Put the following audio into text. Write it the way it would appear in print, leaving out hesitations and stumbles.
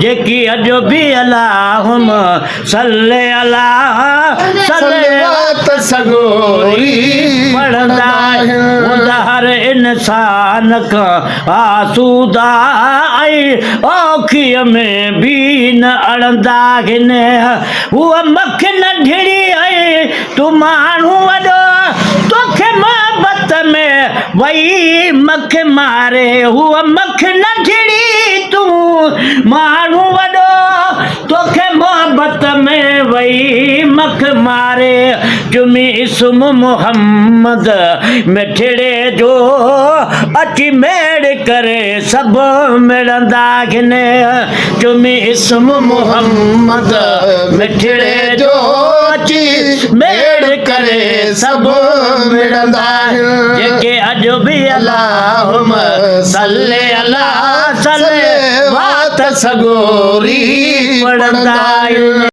जेकी अॼु बि अलाहुम सल्ले अला सलवात सगोरी पढ़ंदा हूंदा हर इंसान खां आसूदा ऐं औखीअ में बि न अड़ंदा आहिनि उहा मख नंढड़ी ऐं तूं माण्हू वॾो तोखे मोहबत में वई मख मारे हुआ मख नंढड़ी तूं माण्हू वॾो तोखे मोहबत में वई मख मारे चुमी इस्म मोहम्मद मिठड़े जो अची मेड़ करे सभु मिलंदा आहिनि चुमी इस्म मोहम्मद मिठड़े जो अची मेड़ करे सभु मिलंदा आहिनि जेके अॼु बि अलाहुम सल्ले अला सल्ले वात सगोरी पढ़ंदा आहिनि।